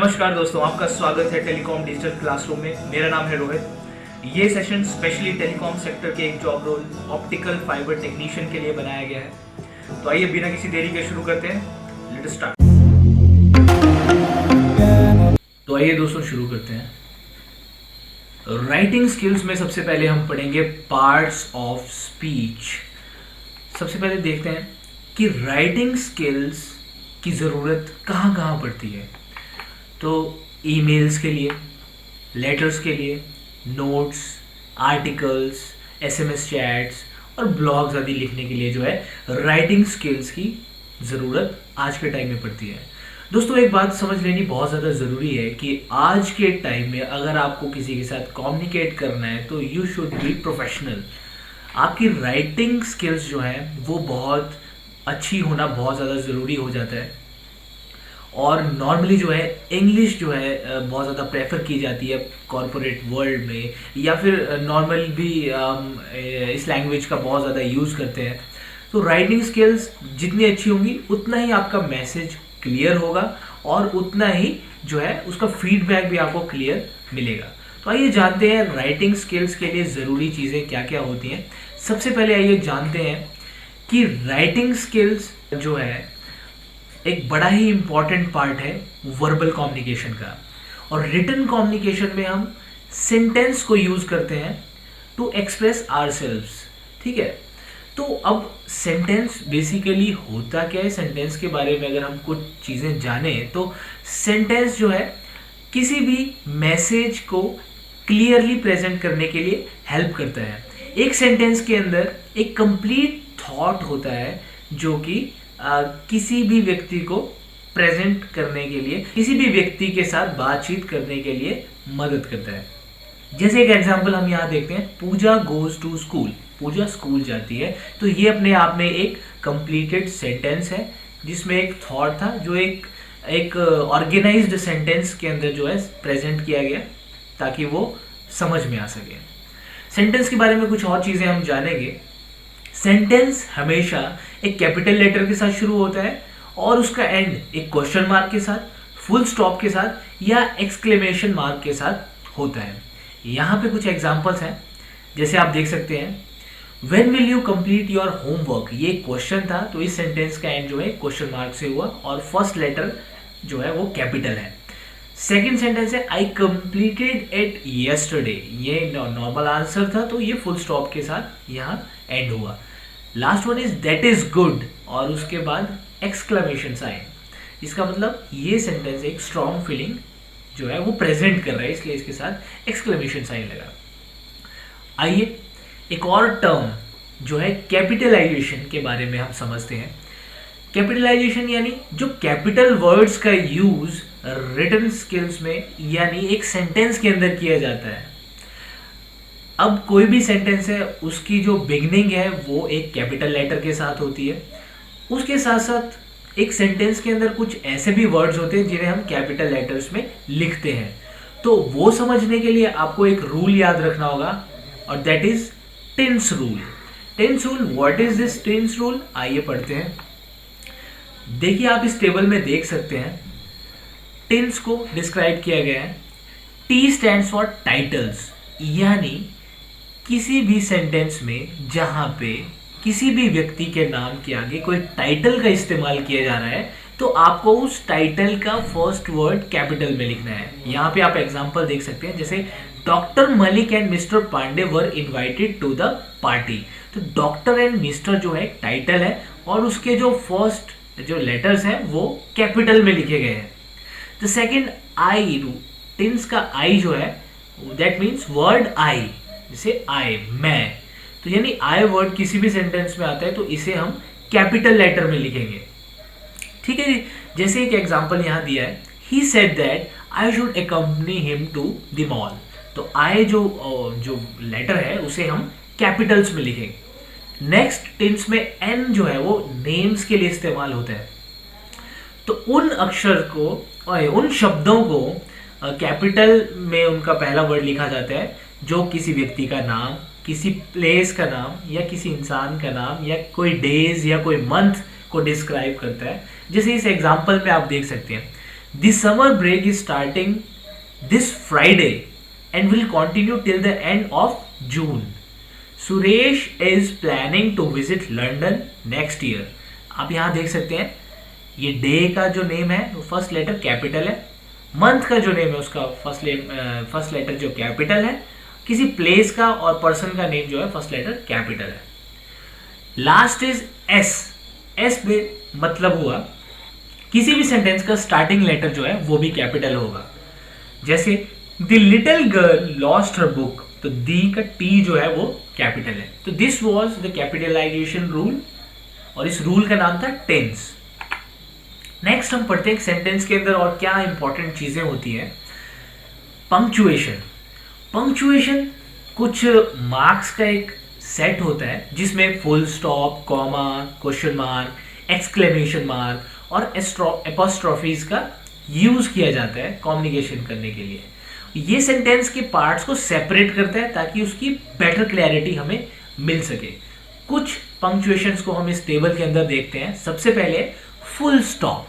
नमस्कार दोस्तों, आपका स्वागत है टेलीकॉम डिजिटल क्लासरूम में। मेरा नाम है रोहित। ये सेशन स्पेशली टेलीकॉम सेक्टर के एक job role optical fibre technician के लिए बनाया गया है। तो आइए बिना किसी देरी के शुरू करते हैं। Let's start. तो आइए दोस्तों शुरू करते हैं। राइटिंग स्किल्स में सबसे पहले हम पढ़ेंगे पार्ट्स ऑफ स्पीच। सबसे पहले देखते हैं कि राइटिंग स्किल्स की ज़रूरत कहाँ कहाँ पड़ती है। तो ईमेल्स के लिए, लेटर्स के लिए, नोट्स, आर्टिकल्स, एसएमएस चैट्स और ब्लॉग्स आदि लिखने के लिए जो है राइटिंग स्किल्स की ज़रूरत आज के टाइम में पड़ती है। दोस्तों एक बात समझ लेनी बहुत ज़्यादा ज़रूरी है कि आज के टाइम में अगर आपको किसी के साथ कम्युनिकेट करना है तो यू शुड बी प्रोफेशनल। आपकी राइटिंग स्किल्स जो है वो बहुत अच्छी होना बहुत ज़्यादा ज़रूरी हो जाता है। और नॉर्मली जो है इंग्लिश जो है बहुत ज़्यादा प्रेफर की जाती है कॉरपोरेट वर्ल्ड में, या फिर नॉर्मल भी इस लैंग्वेज का बहुत ज़्यादा यूज़ करते हैं। तो राइटिंग स्किल्स जितनी अच्छी होंगी उतना ही आपका मैसेज क्लियर होगा और उतना ही जो है उसका फीडबैक भी आपको क्लियर मिलेगा। तो आइए जानते हैं राइटिंग स्किल्स के लिए ज़रूरी चीज़ें क्या क्या होती हैं। सबसे पहले आइए जानते हैं कि राइटिंग स्किल्स जो है एक बड़ा ही इम्पॉर्टेंट पार्ट है वर्बल कम्युनिकेशन का। और रिटन कम्युनिकेशन में हम सेंटेंस को यूज़ करते हैं टू एक्सप्रेस आवरसेल्व्स। ठीक है, तो अब सेंटेंस बेसिकली होता क्या है, सेंटेंस के बारे में अगर हम कुछ चीज़ें जाने तो सेंटेंस जो है किसी भी मैसेज को क्लियरली प्रेजेंट करने के लिए हेल्प करता है। एक सेंटेंस के अंदर एक कंप्लीट थॉट होता है जो कि किसी भी व्यक्ति को प्रेजेंट करने के लिए, किसी भी व्यक्ति के साथ बातचीत करने के लिए मदद करता है। जैसे एक एग्जांपल हम यहाँ देखते हैं, Puja goes to school. Puja school जाती है। तो ये अपने आप में एक कंप्लीटेड सेंटेंस है जिसमें एक थॉट था जो एक ऑर्गेनाइज्ड सेंटेंस के अंदर जो है प्रेजेंट किया गया ताकि वो समझ में आ सके। सेंटेंस के बारे में कुछ और चीज़ें हम जानेंगे। सेंटेंस हमेशा एक कैपिटल लेटर के साथ शुरू होता है और उसका एंड एक क्वेश्चन मार्क के साथ, फुल स्टॉप के साथ या एक्सक्लेमेशन मार्क के साथ होता है। यहाँ पे कुछ एग्जांपल्स हैं, जैसे आप देख सकते हैं, when will you complete your homework. ये क्वेश्चन था तो इस सेंटेंस का एंड जो है क्वेश्चन मार्क से हुआ और फर्स्ट लेटर जो है वो कैपिटल है। सेकेंड सेंटेंस है, आई कंप्लीटेड इट यस्टरडे। ये नॉर्मल आंसर था तो ये फुल स्टॉप के साथ यहाँ एंड हुआ। Last one is that is good और उसके बाद एक्सक्लेमेशन साइन। इसका मतलब ये सेंटेंस एक स्ट्रॉन्ग फीलिंग जो है वो प्रेजेंट कर रहा है, इसलिए इसके साथ एक्सक्लेमेशन साइन लगा। आइए एक और टर्म जो है कैपिटलाइजेशन के बारे में हम समझते हैं। कैपिटलाइजेशन यानी जो कैपिटल वर्ड्स का यूज रिटन स्किल्स में यानी एक सेंटेंस के अंदर किया जाता है। अब कोई भी सेंटेंस है उसकी जो बिगनिंग है वो एक कैपिटल लेटर के साथ होती है। उसके साथ साथ एक सेंटेंस के अंदर कुछ ऐसे भी वर्ड्स होते हैं जिन्हें हम कैपिटल लेटर्स में लिखते हैं। तो वो समझने के लिए आपको एक रूल याद रखना होगा और that is tense rule. Tense rule, what is this tense rule? आइए पढ़ते हैं। देखिए आप इस टेबल में देख सकते हैं टेंस को डिस्क्राइब किया गया है। टी स्टैंड्स फॉर टाइटल्स, यानी किसी भी सेंटेंस में जहां पे किसी भी व्यक्ति के नाम के आगे कोई टाइटल का इस्तेमाल किया जा रहा है तो आपको उस टाइटल का फर्स्ट वर्ड कैपिटल में लिखना है। यहाँ पे आप एग्जांपल देख सकते हैं, जैसे doctor Malik and mister Pandey were invited to the party. तो डॉक्टर एंड मिस्टर जो है टाइटल है और उसके जो फर्स्ट जो लेटर्स हैं वो कैपिटल में लिखे गए हैं। द सेकेंड आई, टेंस का आई जो है दैट मीन्स वर्ड आई, जैसे आई, मैं। तो यानी आई वर्ड किसी भी सेंटेंस में आता है तो इसे हम कैपिटल लेटर में लिखेंगे। ठीक है जी, जैसे एक एग्जांपल यहाँ दिया है, he said that I should accompany him to the mall. तो आई जो लेटर है उसे हम कैपिटल्स में लिखेंगे। नेक्स्ट टेंस में एन जो है वो नेम्स के लिए इस्तेमाल होता है। तो उन अक्षर को और उन शब्दों को कैपिटल में उनका पहला वर्ड लिखा जाता है जो किसी व्यक्ति का नाम, किसी प्लेस का नाम या किसी इंसान का नाम या कोई डेज या कोई मंथ को डिस्क्राइब करता है। जैसे इस एग्जांपल में आप देख सकते हैं, the summer break is starting this Friday and will continue till the end of June. Suresh is planning to visit London next year. आप यहां देख सकते हैं ये डे का जो नेम है वो फर्स्ट लेटर कैपिटल है, मंथ का जो नेम है उसका फर्स्ट लेटर जो कैपिटल है, किसी प्लेस का और पर्सन का नेम जो है फर्स्ट लेटर कैपिटल है. Last is S. एस में मतलब हुआ किसी भी सेंटेंस का स्टार्टिंग लेटर जो है वो भी कैपिटल होगा. जैसे the little girl lost her book, तो दी का टी जो है वो कैपिटल है. तो this was the capitalisation rule और इस रूल का नाम था टेंस. नेक्स्ट हम पढ़ते हैं सेंटेंस के अंदर और क्या इंपॉर्टेंट चीजें होती हैं. पंक्चुएशन. पंक्चुएशन कुछ मार्क्स का एक सेट होता है जिसमें full stop, comma, question mark, exclamation mark और एपोस्ट्रोफीज का यूज किया जाता है कम्युनिकेशन करने के लिए. ये सेंटेंस के पार्ट्स को सेपरेट करता है ताकि उसकी बेटर क्लैरिटी हमें मिल सके. कुछ पंक्चुएशंस को हम इस टेबल के अंदर देखते हैं. सबसे पहले फुल स्टॉप.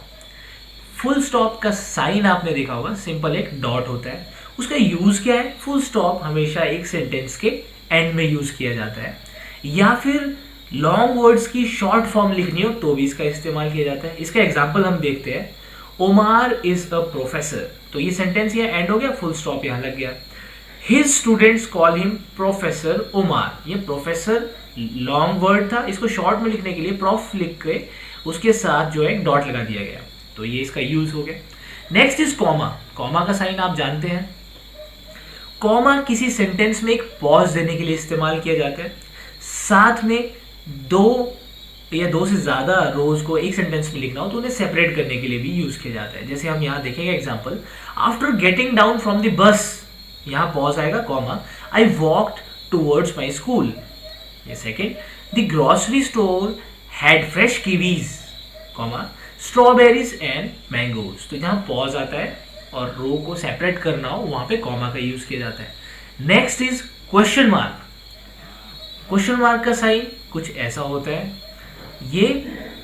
फुल स्टॉप का साइन आपने देखा होगा, सिंपल एक डॉट होता है. उसका यूज क्या है? फुल स्टॉप हमेशा एक सेंटेंस के एंड में यूज किया जाता है, या फिर लॉन्ग वर्ड्स की शॉर्ट फॉर्म लिखनी हो तो भी इसका इस्तेमाल किया जाता है. इसका एग्जांपल हम देखते हैं. ओमार इज अ प्रोफेसर, तो ये सेंटेंस ये एंड हो गया, फुल स्टॉप यहां लग गया. His students call him professor Omar. ये प्रोफेसर लॉन्ग वर्ड था, इसको शॉर्ट में लिखने के लिए प्रोफ लिख के उसके साथ जो है एक डॉट लगा दिया गया, तो ये इसका यूज हो गया. Next is comma. कॉमा का साइन आप जानते हैं. कॉमा किसी सेंटेंस में एक पॉज देने के लिए इस्तेमाल किया जाता है. साथ में दो या दो से ज्यादा रोज को एक सेंटेंस में लिखना हो तो उन्हें सेपरेट करने के लिए भी यूज किया जाता है. जैसे हम यहाँ देखेंगे example. After getting down from the bus, यहाँ पॉज आएगा, comma, I walked towards my school. ये second. The grocery store had fresh kiwis, comma, strawberries and mangoes. तो जहाँ पॉज आता है और रो को सेपरेट करना हो वहां पे कॉमा का यूज किया जाता है. Next is question mark. Question mark का साइन कुछ ऐसा होता है. ये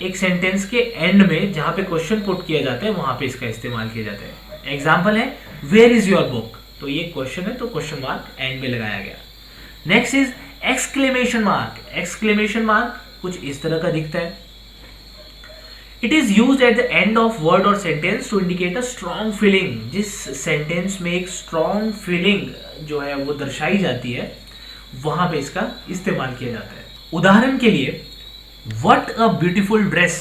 एक सेंटेंस के एंड में जहां पे क्वेश्चन पुट किया जाता है वहां पे इसका इस्तेमाल किया जाता है. एग्जाम्पल है वेयर इज योर बुक, तो ये क्वेश्चन है तो क्वेश्चन मार्क एंड में लगाया गया. Next is exclamation mark. Exclamation mark कुछ इस तरह का दिखता है. It is use at the end of word or sentence to indicate a strong feeling. जिस सेंटेंस में एक स्ट्रॉन्ग फीलिंग जो है वो दर्शाई जाती है वहां पे इसका इस्तेमाल किया जाता है. उदाहरण के लिए व्हाट अ ब्यूटीफुल ड्रेस,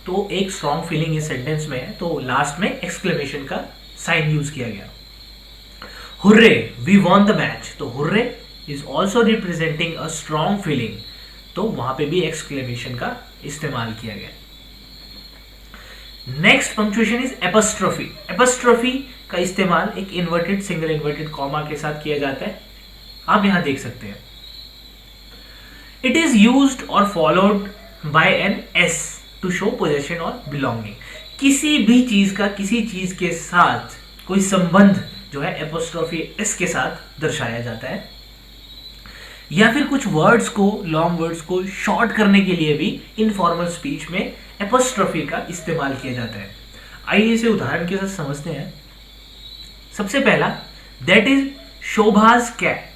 तो एक स्ट्रॉन्ग फीलिंग इस सेंटेंस में है तो लास्ट में एक्सक्लेमेशन का साइन यूज किया गया. Hurray we won the match, तो hurray is also representing a strong feeling, तो वहां पे भी एक्सक्लेमेशन का इस्तेमाल किया गया. Next punctuation is apostrophe. Apostrophe का इस्तेमाल एक इन्वर्टेड सिंगल इन्वर्टेड कॉमा के साथ किया जाता है. आप यहां देख सकते हैं. इट इज यूज्ड और followed by an S to show possession और बिलोंगिंग. किसी भी चीज का किसी चीज के साथ कोई संबंध जो है एपोस्ट्रोफी एस के साथ दर्शाया जाता है. या फिर कुछ वर्ड्स को, लॉन्ग वर्ड्स को शॉर्ट करने के लिए भी इनफॉर्मल स्पीच में एपोस्ट्रोफी का इस्तेमाल किया जाता है. आइए इसे उदाहरण के साथ समझते हैं. सबसे पहला, दैट इज शोभाज कैट,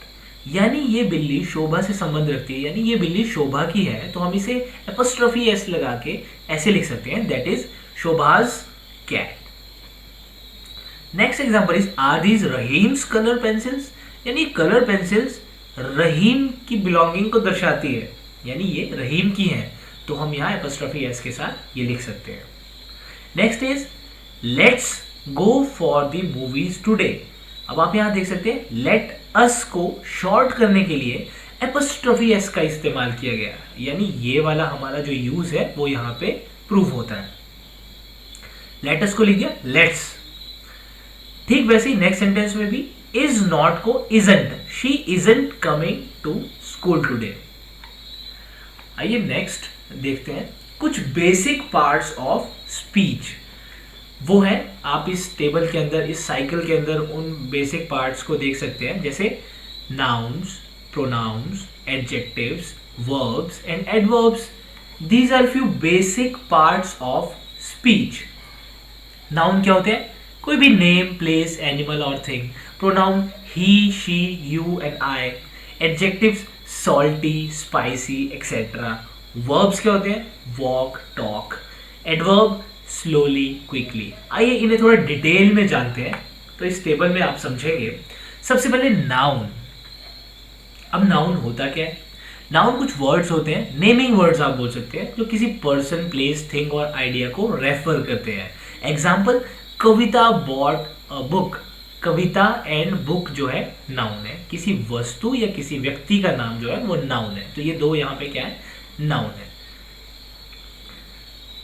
यानी ये बिल्ली शोभा से संबंध रखती है, यानी ये बिल्ली शोभा की है, तो हम इसे एपोस्ट्रोफी एस लगा के ऐसे लिख सकते हैं, that is Shobha's cat. Next example is are these Rahim's colour pencils, यानी कलर पेंसिल्स रहीम की बिलोंगिंग को दर्शाती है, यानी ये रहीम की है, तो हम यहाँ एपोस्ट्रोफी एस के साथ ये लिख सकते हैं. Next is let's go for the movies today. अब आप यहाँ देख सकते हैं लेट अस को शॉर्ट करने के लिए एपोस्ट्रोफी एस का इस्तेमाल किया गया, यानी ये वाला हमारा जो यूज है वो यहाँ पे प्रूव होता है. लेट अस को लिख दिया लेट्स. ठीक वैसे ही नेक्स्ट सेंटेंस में भी इज नॉट को isn't, she isn't coming to school today. आइए नेक्स्ट देखते हैं कुछ बेसिक पार्ट्स ऑफ स्पीच. वो है, आप इस टेबल के अंदर, इस साइकिल के अंदर उन बेसिक पार्ट्स को देख सकते हैं, जैसे nouns, pronouns, adjectives, verbs and adverbs. These are few basic parts of speech. Noun क्या होते हैं? कोई भी नेम, प्लेस, एनिमल और thing. Pronoun he, she, you and I. Adjectives salty, spicy etcetera. Verbs क्या होते हैं? Walk, talk. Adverb slowly, quickly. आइए इन्हें थोड़ा डिटेल में जानते हैं. तो इस टेबल में आप समझेंगे. सबसे पहले नाउन. अब नाउन होता क्या है? नाउन कुछ वर्ड्स होते हैं, नेमिंग वर्ड्स आप बोल सकते हैं, जो किसी पर्सन, प्लेस, थिंग और आइडिया को रेफर करते हैं. Example, Kavita bought a book. Kavita and book जो है नाउन है. किसी वस्तु या किसी व्यक्ति का नाम जो है वो नाउन है. तो ये दो यहाँ पे क्या है? नाउन है.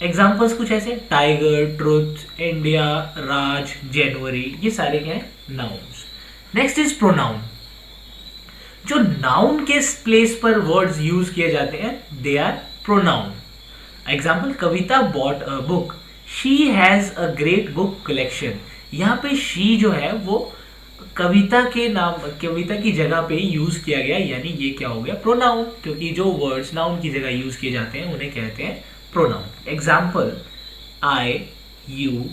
एग्जाम्पल्स कुछ ऐसे, tiger, truth, India, Raj, January, ये सारे क्या है? नाउन्स. Next is pronoun. जो नाउन के प्लेस पर वर्ड्स यूज किए जाते हैं they are pronoun. Example, Kavita bought a book. She has a great book collection. यहाँ पे शी जो है वो कविता के नाम, कविता की जगह पे यूज किया गया, यानी ये क्या हो गया? प्रोनाउन. क्योंकि जो वर्ड्स नाउन की जगह यूज किए जाते हैं उन्हें कहते हैं pronoun. Example, I, you,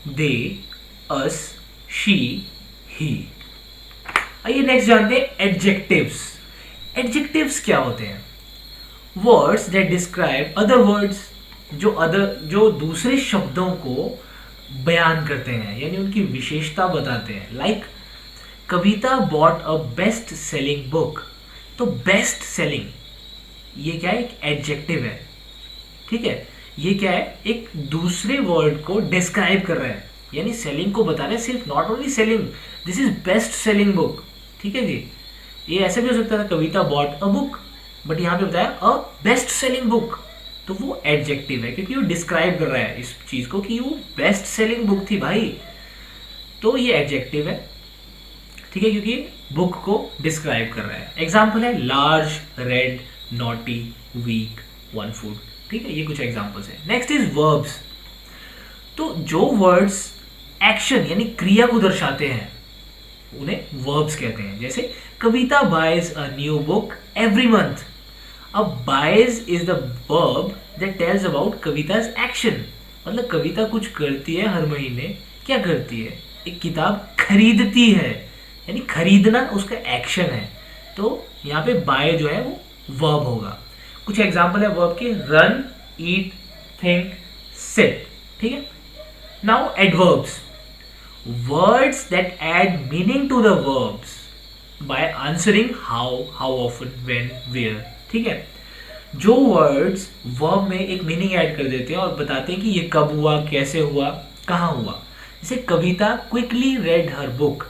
they, us, she, he. आइए नेक्स्ट जानते हैं एडजेक्टिव्स. एडजेक्टिव्स क्या होते हैं? Words that describe other words. जो दूसरे शब्दों को बयान करते हैं, यानी उनकी विशेषता बताते हैं. Like Kavita bought a best selling book. तो बेस्ट सेलिंग ये क्या है? एक एडजेक्टिव है. ठीक है, ये क्या है? एक दूसरे वर्ड को डिस्क्राइब कर रहा है, यानी सेलिंग को बता रहे हैं. सिर्फ not only selling, this is best selling book. ठीक है जी. ये ऐसे भी हो सकता था, कविता बॉट अ बुक, बट यहाँ पे बताया अ बेस्ट सेलिंग बुक. तो वो एडजेक्टिव है, क्योंकि वो डिस्क्राइब कर रहा है इस चीज को कि वो बेस्ट सेलिंग बुक थी भाई. तो ये एडजेक्टिव है. ठीक है, क्योंकि बुक को डिस्क्राइब कर रहा है. एग्जाम्पल है large, red, naughty, weak, one food. ठीक है, ये कुछ एग्जाम्पल्स है. Next is verbs. तो जो वर्ड्स एक्शन यानी क्रिया को दर्शाते हैं उन्हें वर्ब्स कहते हैं. जैसे Kavita buys a new book every month. अब buys is the verb that tells about Kavita's action. मतलब कविता कुछ करती है हर महीने. क्या करती है? एक किताब खरीदती है, यानी खरीदना उसका एक्शन है. तो यहाँ पे बाय जो है वो वर्ब होगा. कुछ एग्जाम्पल है वर्ब के, रन, ईट, थिंक, सिट. ठीक है. Now adverbs. Words that add meaning to the verbs by answering how, how often, when, where. ठीक है, जो वर्ड्स वर्ब में एक मीनिंग ऐड कर देते हैं और बताते हैं कि ये कब हुआ, कैसे हुआ, कहाँ हुआ. जैसे कविता क्विकली रेड हर बुक.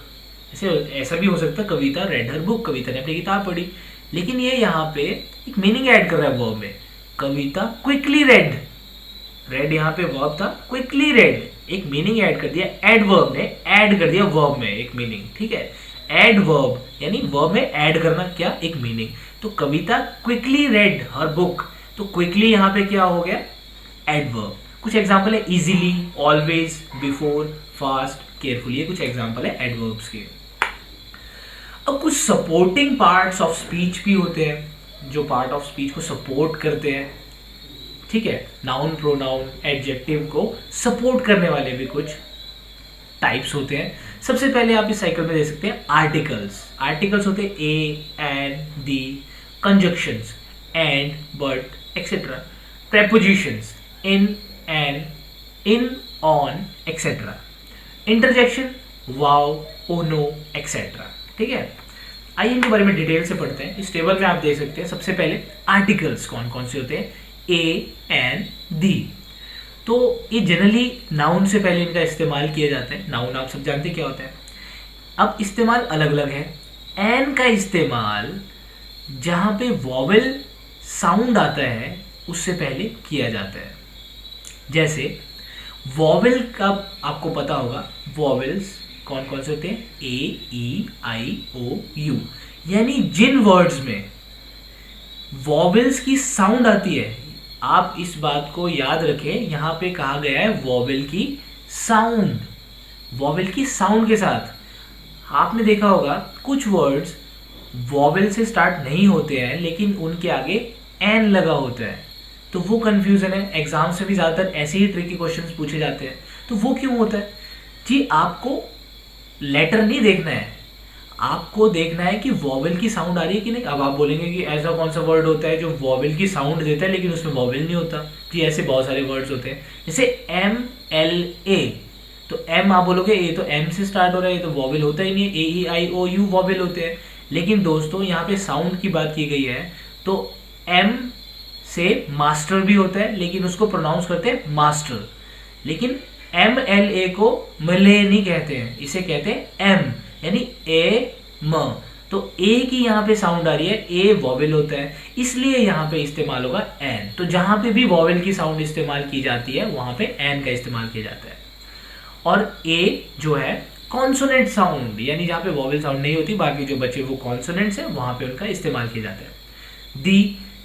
ऐसा भी हो सकता है कविता रेड हर बुक, कविता ने अपनी किताब पढ़ी. लेकिन ये यहाँ पे एक मीनिंग ऐड कर रहा है वर्ब में. कविता क्विकली रेड, रेड यहाँ पे वर्ब था, क्विकली रेड एक मीनिंग ऐड कर दिया. एडवर्ब ने ऐड कर दिया वर्ब में एक मीनिंग. ठीक है, एडवर्ब यानी वर्ब में ऐड करना क्या? एक मीनिंग. तो कविता क्विकली रेड हर बुक. तो क्विकली यहाँ पे क्या हो गया? एडवर्ब. कुछ एग्जांपल है, easily, always, before, fast, careful. ये कुछ एग्जांपल है एडवर्ब्स के. अब कुछ सपोर्टिंग पार्ट्स ऑफ स्पीच भी होते हैं, जो पार्ट ऑफ स्पीच को सपोर्ट करते हैं. ठीक है, नाउन, प्रोनाउन, एडजेक्टिव को सपोर्ट करने वाले भी कुछ टाइप्स होते हैं. सबसे पहले आप इस साइकिल में देख सकते हैं आर्टिकल्स. आर्टिकल्स होते हैं a, and, the, conjunctions, and, but, etcetera. Prepositions, in, and, in, on, etcetera. Interjection, wow, oh no, etcetera. ठीक है, आइए इनके बारे में डिटेल से पढ़ते हैं. इस टेबल में आप देख सकते हैं. सबसे पहले आर्टिकल्स कौन कौन से होते हैं? ए, एन, दी. तो ये जनरली नाउन से पहले इनका इस्तेमाल किया जाता है. नाउन आप सब जानते हैं क्या होता है. अब इस्तेमाल अलग अलग है. एन का इस्तेमाल जहाँ पे वॉवेल साउंड आता है उससे पहले किया जाता है. जैसे वॉवेल का आपको पता होगा, वॉवेल्स कौन कौन से होते हैं? ए, ई, आई, ओ, यू. यानी जिन वर्ड्स में वॉवेल्स की साउंड आती है, आप इस बात को याद रखें, यहाँ पे कहा गया है वॉवेल की साउंड. वॉवेल की साउंड के साथ आपने देखा होगा कुछ वर्ड्स वॉवेल से स्टार्ट नहीं होते हैं लेकिन उनके आगे एन लगा होता है, तो वो कंफ्यूजन है. एग्जाम से भी ज़्यादातर ऐसे ही ट्रिकी क्वेश्चंस पूछे जाते हैं. तो वो क्यों होता है जी? आपको लेटर नहीं देखना है, आपको देखना है कि वॉवेल की साउंड आ रही है कि नहीं। अब आप बोलेंगे कि ऐसा कौन सा वर्ड होता है जो वॉवेल की साउंड देता है लेकिन उसमें वॉवेल नहीं होता जी? ऐसे बहुत सारे वर्ड्स होते हैं, जैसे MLA, तो एम आप बोलोगे ए तो एम से स्टार्ट हो रहा है, ये तो वॉवेल होता ही नहीं है। AEIOU वॉवेल होते हैं, लेकिन दोस्तों यहाँ पे साउंड की बात की गई है, तो एम से मास्टर भी होता है लेकिन उसको प्रोनाउंस करते हैं मास्टर, लेकिन MLA को मले नहीं कहते हैं, इसे कहते हैं एम, यानी ए म। तो ए की यहाँ पे साउंड आ रही है, ए वॉवेल होता है, इसलिए यहाँ पे इस्तेमाल होगा एन। तो जहाँ पे भी वॉवेल की साउंड इस्तेमाल की जाती है वहाँ पे एन का इस्तेमाल किया जाता है। और ए जो है कॉन्सोनेंट साउंड, यानी जहाँ पे वॉवेल साउंड नहीं होती, बाकी जो बचे वो कॉन्सोनेंट्स है, वहाँ पे उनका इस्तेमाल किया जाता है।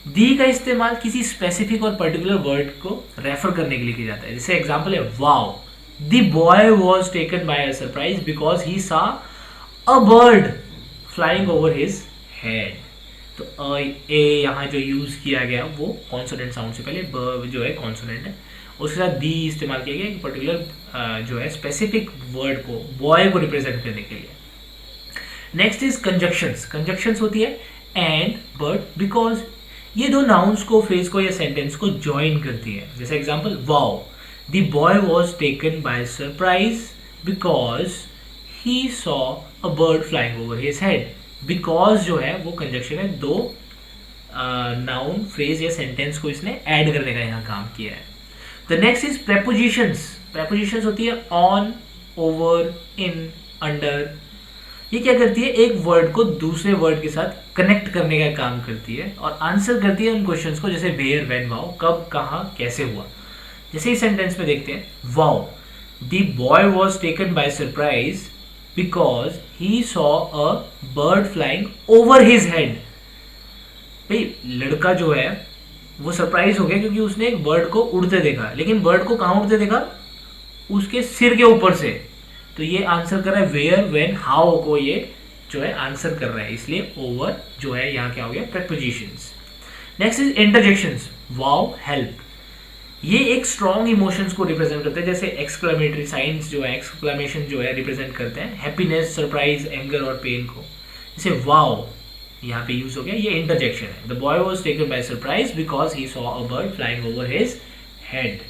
दी का इस्तेमाल किसी स्पेसिफिक और पर्टिकुलर वर्ड को रेफर करने के लिए किया जाता है। जैसे एग्जांपल है wow, the boy was taken by a surprise because he saw a bird flying over his head. तो ए यहाँ जो यूज किया गया वो कॉन्सोनेंट साउंड से पहले ब जो है कॉन्सोनेंट है, उसके साथ दी इस्तेमाल किया गया एक पर्टिकुलर जो है स्पेसिफिक वर्ड को, बॉय को रिप्रेजेंट करने के लिए। Next is conjunctions. कंजक्शंस होती है एंड, बट, बिकॉज, ये दो नाउन्स को, फ्रेज को या सेंटेंस को ज्वाइन करती है। जैसे example wow, the boy was taken by surprise because he saw a bird flying over his head. Because जो है वो कंजक्शन है, दो नाउन, फ्रेज या सेंटेंस को इसने ऐड करने का यहाँ काम किया है। The next is prepositions. Prepositions होती है ऑन, ओवर, इन, अंडर। ये क्या करती है? एक वर्ड को दूसरे वर्ड के साथ कनेक्ट करने का काम करती है और आंसर करती है उन क्वेश्चंस को, जैसे वेयर, व्हेन, वाओ, कब, कहाँ, कैसे हुआ। जैसे इस सेंटेंस में देखते हैं, wow, the boy was taken by surprise because he saw a bird flying over his head. भाई लड़का जो है वो सरप्राइज हो गया क्योंकि उसने एक बर्ड को उड़ते देखा, लेकिन बर्ड को कहाँ उड़ते देखा? उसके सिर के ऊपर से। तो ये आंसर कर रहा है वेयर, व्हेन, हाउ को ये जो है आंसर कर रहा है, इसलिए ओवर जो है यहाँ क्या हो गया? Prepositions. Next is interjections. Wow, help, ये एक स्ट्रॉन्ग इमोशंस को रिप्रेजेंट करते हैं, जैसे एक्सक्लेमेटरी साइंस जो है, एक्सक्लेमेशन जो है रिप्रेजेंट करते हैं हैप्पीनेस, सरप्राइज, एंगर और पेन को। जैसे वाओ यहाँ पे यूज हो गया, ये इंटरजेक्शन है। The boy was taken by surprise because he saw a bird flying over his head.